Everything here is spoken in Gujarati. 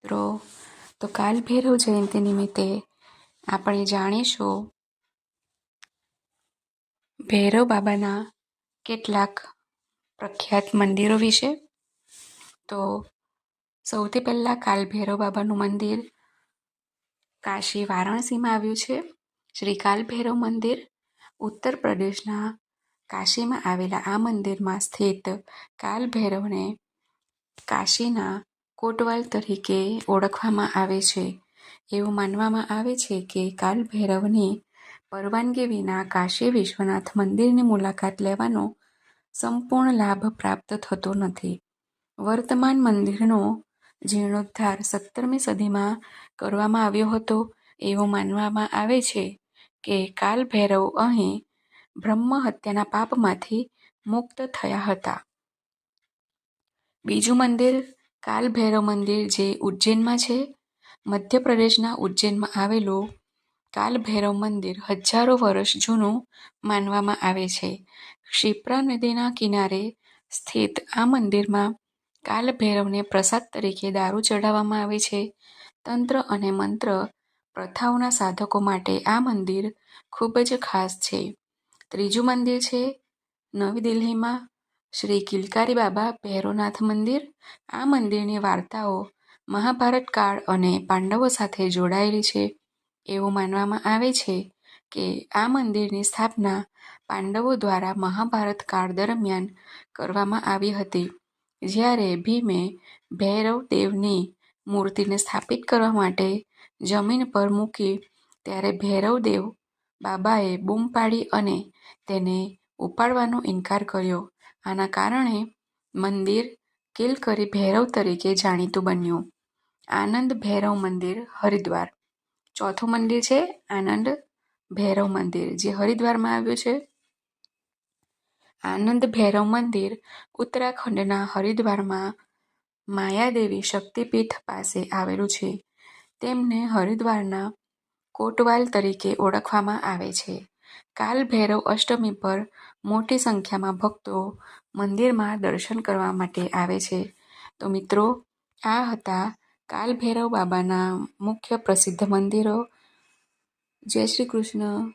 મિત્રો, તો કાલ ભૈરવ જયંતિ નિમિત્તે આપણે જાણીશું ભૈરવ બાબાના કેટલાક પ્રખ્યાત મંદિરો વિશે. તો સૌથી પહેલાં કાલ ભૈરવ બાબાનું મંદિર કાશી વારાણસીમાં આવ્યું છે. શ્રી કાલ ભૈરવ મંદિર ઉત્તર પ્રદેશના કાશીમાં આવેલા આ મંદિરમાં સ્થિત કાલ ભૈરવને કાશીના કોટવાલ તરીકે ઓળખવામાં આવે છે. એવું માનવામાં આવે છે કે કાલ ભૈરવની પરવાનગી વિના કાશી વિશ્વનાથ મંદિરની મુલાકાત લેવાનો સંપૂર્ણ લાભ પ્રાપ્ત થતો નથી. વર્તમાન મંદિરનો જીર્ણોદ્ધાર 17મી સદીમાં કરવામાં આવ્યો હતો. એવું માનવામાં આવે છે કે કાલ ભૈરવ અહીં બ્રહ્મ હત્યાના પાપમાંથી મુક્ત થયા હતા. બીજું મંદિર કાલ ભૈરવ મંદિર જે ઉજ્જૈનમાં છે. મધ્યપ્રદેશના ઉજ્જૈનમાં આવેલું કાલ ભૈરવ મંદિર હજારો વર્ષ જૂનું માનવામાં આવે છે. ક્ષિપ્રા નદીના કિનારે સ્થિત આ મંદિરમાં કાલ ભૈરવને પ્રસાદ તરીકે દારૂ ચઢાવવામાં આવે છે. તંત્ર અને મંત્ર પ્રથાઓના સાધકો માટે આ મંદિર ખૂબ જ ખાસ છે. ત્રીજું મંદિર છે નવી દિલ્હીમાં શ્રી કિલકારી બાબા ભૈરવનાથ મંદિર. આ મંદિરની વાર્તાઓ મહાભારત કાળ અને પાંડવો સાથે જોડાયેલી છે. એવું માનવામાં આવે છે કે આ મંદિરની સ્થાપના પાંડવો દ્વારા મહાભારત કાળ દરમિયાન કરવામાં આવી હતી. જ્યારે ભીમે ભૈરવ દેવની મૂર્તિને સ્થાપિત કરવા માટે જમીન પર મૂકી ત્યારે ભૈરવ દેવ બાબાએ બૂમ પાડી અને તેને ઉપાડવાનો ઇનકાર કર્યો. આના કારણે મંદિર કિલકરી ભૈરવ તરીકે જાણીતું બન્યું. આનંદ ભૈરવ મંદિર હરિદ્વાર. ચોથું મંદિર છે આનંદ ભૈરવ મંદિર જે હરિદ્વારમાં આવ્યું છે. આનંદ ભૈરવ મંદિર ઉત્તરાખંડના હરિદ્વારમાં માયાદેવી શક્તિપીઠ પાસે આવેલું છે. તેમને હરિદ્વારના કોટવાલ તરીકે ઓળખવામાં આવે છે. કાલ ભૈરવ અષ્ટમી પર મોટી સંખ્યામાં ભક્તો મંદિરમાં દર્શન કરવા માટે આવે છે. તો મિત્રો, આ હતા કાલ ભૈરવ બાબાના મુખ્ય પ્રસિદ્ધ મંદિરો. જય શ્રી કૃષ્ણ.